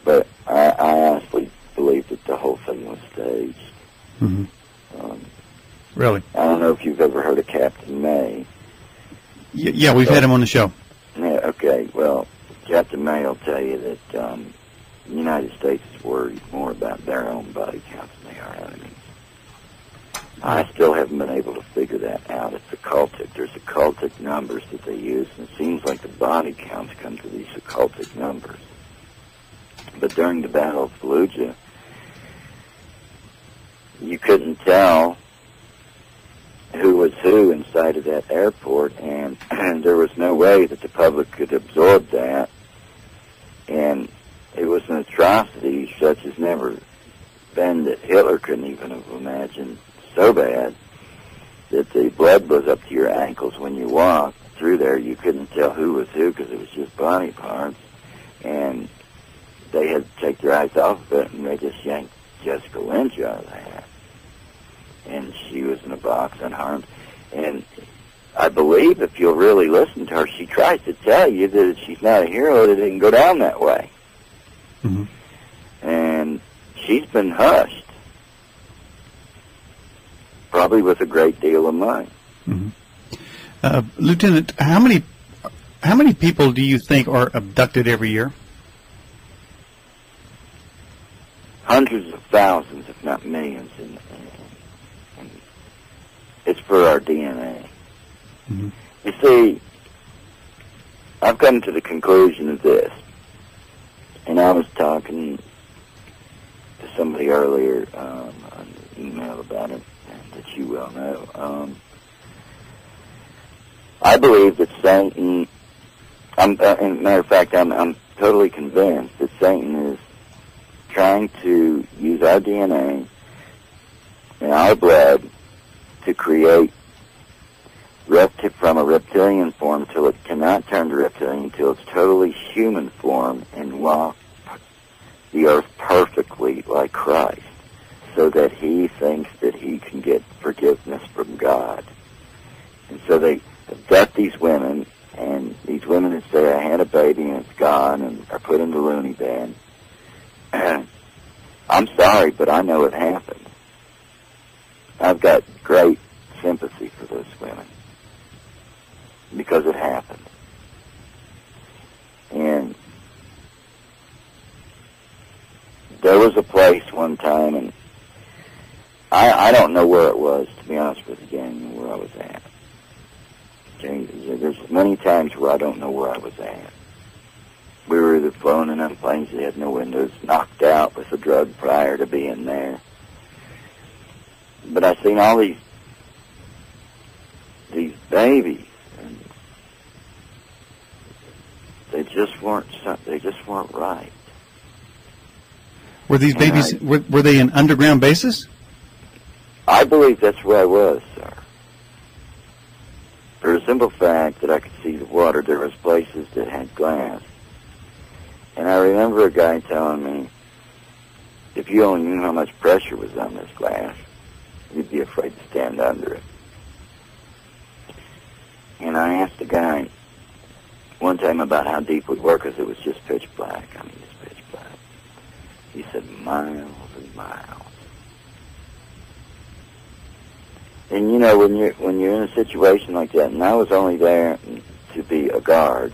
But I honestly believe that the whole thing was staged. Mm-hmm. Really? I don't know if you've ever heard of Captain May. Yeah, we've had him on the show. Yeah, okay. Well, Captain May will tell you that the United States is worried more about their own body counts than they are enemies. I still haven't been able to figure that out. It's occultic. There's occultic numbers that they use, and it seems like the body counts come to these occultic numbers. But during the Battle of Fallujah, you couldn't tell who was who inside of that airport, and there was no way that the public could absorb that. And it was an atrocity such as never been, that Hitler couldn't even have imagined, so bad that the blood was up to your ankles when you walked through there. You couldn't tell who was who because it was just body parts, and they had to take their eyes off of it, and they just yanked Jessica Lynch out of that. And she was in a box unharmed. And I believe if you'll really listen to her, she tries to tell you that she's not a hero, that it didn't go down that way. Mm-hmm. And she's been hushed, probably with a great deal of money. Mm-hmm. Lieutenant, how many people do you think are abducted every year? Hundreds of thousands, if not millions, and it's for our DNA. Mm-hmm. You see, I've come to the conclusion of this, and I was talking to somebody earlier on email about it, that you well know. I believe that Satan, as a matter of fact, I'm totally convinced that Satan is trying to use our DNA and our blood to create from a reptilian form till it cannot turn to reptilian, until it's totally human form and walk the earth perfectly like Christ, so that he thinks that he can get forgiveness from God. And so they abduct these women, and these women that say, I had a baby and it's gone, and are put in the loony bin. I'm sorry, but I know it happened. I've got great sympathy for those women, because it happened. And there was a place one time, and I don't know where it was, to be honest with you, gang, where I was at. There's many times where I don't know where I was at. We were either flown in on planes that had no windows, knocked out with a drug prior to being there. But I seen all these babies, and they just weren't right. Were these babies, were they in underground bases? I believe that's where I was, sir. For the simple fact that I could see the water. There was places that had glass. And I remember a guy telling me, if you only knew how much pressure was on this glass, you'd be afraid to stand under it. And I asked the guy one time about how deep we'd work, because it was just pitch black. I mean, just pitch black. He said, miles and miles. And you know, when you're in a situation like that, and I was only there to be a guard,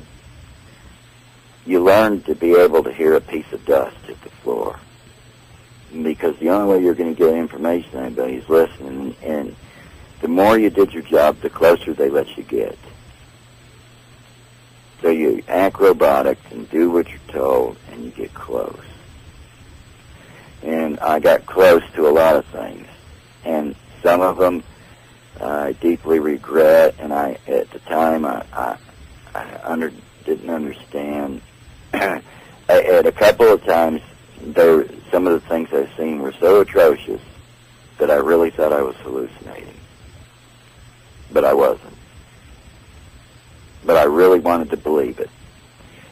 you learn to be able to hear a piece of dust hit the floor, because the only way you're going to get information on anybody is listening. And the more you did your job, the closer they let you get. So you act robotic and do what you're told, and you get close. And I got close to a lot of things, and some of them I deeply regret, and at the time I didn't understand. At a couple of times, some of the things I've seen were so atrocious that I really thought I was hallucinating. But I wasn't. But I really wanted to believe it.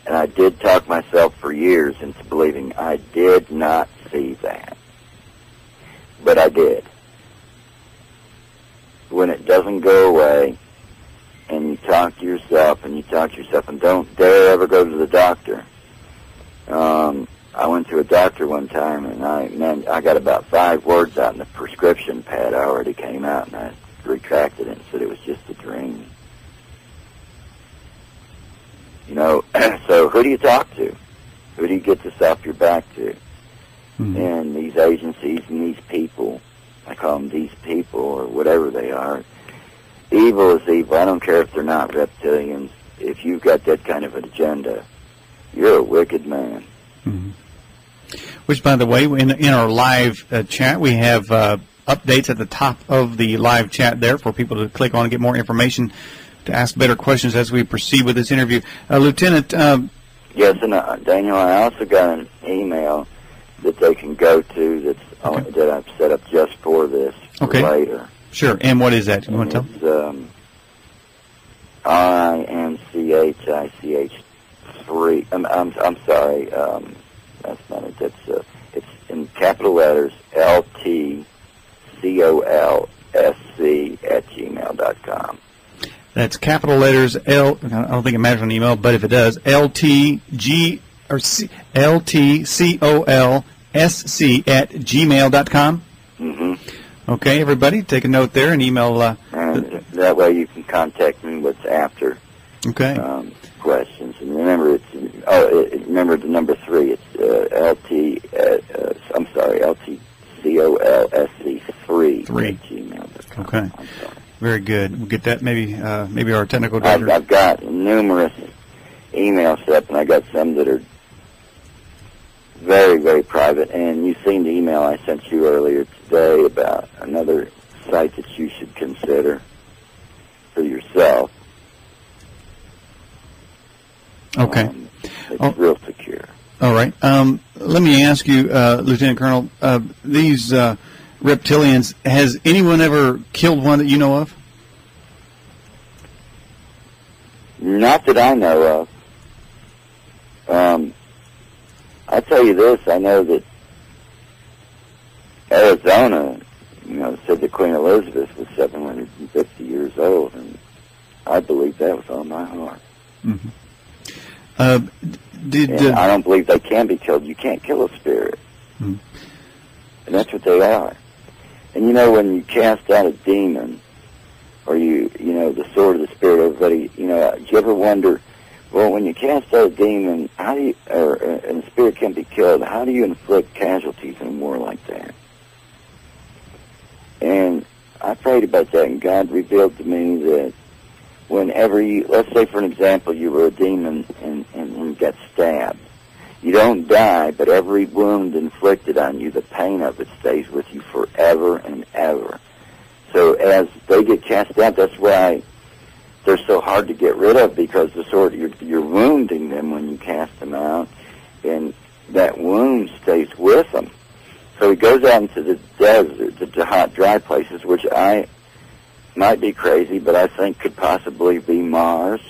And I did talk myself for years into believing I did not see that. But I did. When it doesn't go away, and you talk to yourself, and don't dare ever go to the doctor. I went to a doctor one time, and I got about 5 words out in the prescription pad. I already came out, and I retracted it and said it was just a dream. You know, so who do you talk to? Who do you get this off your back to? Mm-hmm. And these agencies and these people, I call them these people or whatever they are. Evil is evil. I don't care if they're not reptilians. If you've got that kind of an agenda, you're a wicked man. Mm-hmm. Which, by the way, in our live chat, we have updates at the top of the live chat there for people to click on and get more information to ask better questions as we proceed with this interview. Lieutenant. Yes, and Daniel, I also got an email that they can go to that I've set up just for this for later. Sure. And what is that? You want to tell? It's RINCHICH3. I'm sorry. That's not it. That's it's in capital letters LTCOLSC@gmail.com. That's capital letters L. I don't think it matters on email, but if it does, LTCOLSC@gmail.com. Mm-hmm. Okay, everybody, take a note there and email. And that way you can contact me what's after. Okay. Questions, and remember remember the number 3. It's LTCOLSC3 Okay. Very good. We'll get that. Maybe our technical director. I've got numerous emails set up, and I got some that are very, very private. And you've seen the email I sent you earlier today about another site that you should consider for yourself. Okay. It's real secure. All right. Let me ask you, Lieutenant Colonel, these reptilians, has anyone ever killed one that you know of? Not that I know of. I'll tell you this, I know that Arizona, said that Queen Elizabeth was 750 years old, and I believe that was on my heart. Mm-hmm. I don't believe they can be killed. You can't kill a spirit. Mm. And that's what they are. And when you cast out a demon, or the sword of the spirit, everybody, do you ever wonder, well, when you cast out a demon, and a spirit can't be killed, how do you inflict casualties in war like that? And I prayed about that, and God revealed to me that whenever let's say for an example, you were a demon and you got stabbed. You don't die, but every wound inflicted on you, the pain of it stays with you forever and ever. So as they get cast out, that's why they're so hard to get rid of, because you're wounding them when you cast them out, and that wound stays with them. So he goes out into the desert, the hot, dry places, which I might be crazy, but I think could possibly be Mars,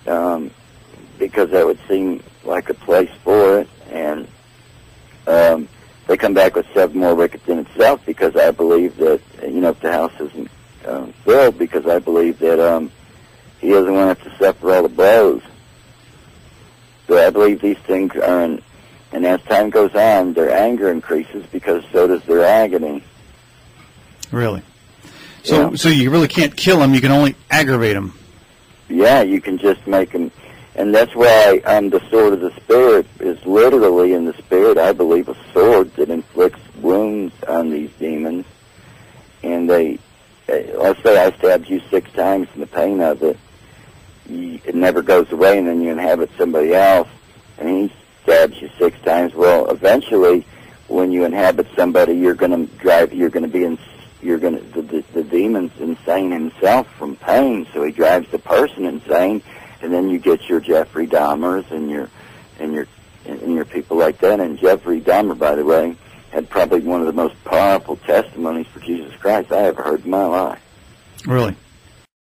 because that would seem like a place for it. And they come back with 7 more wicked in itself, because I believe that, if the house isn't filled, because I believe that he doesn't want to suffer all the blows. So I believe these things are, and as time goes on, their anger increases, because so does their agony. Really? So you really can't kill them. You can only aggravate them. Yeah, you can just make them. And that's why the sword of the spirit is literally in the spirit, I believe, a sword that inflicts wounds on these demons. And let's say I stabbed you 6 times, and the pain of it, it never goes away, and then you inhabit somebody else, and he stabs you 6 times. Well, eventually, when you inhabit somebody, the demon's insane himself from pain, so he drives the person insane, and then you get your Jeffrey Dahmers and your people like that. And Jeffrey Dahmer, by the way, had probably one of the most powerful testimonies for Jesus Christ I ever heard in my life. Really?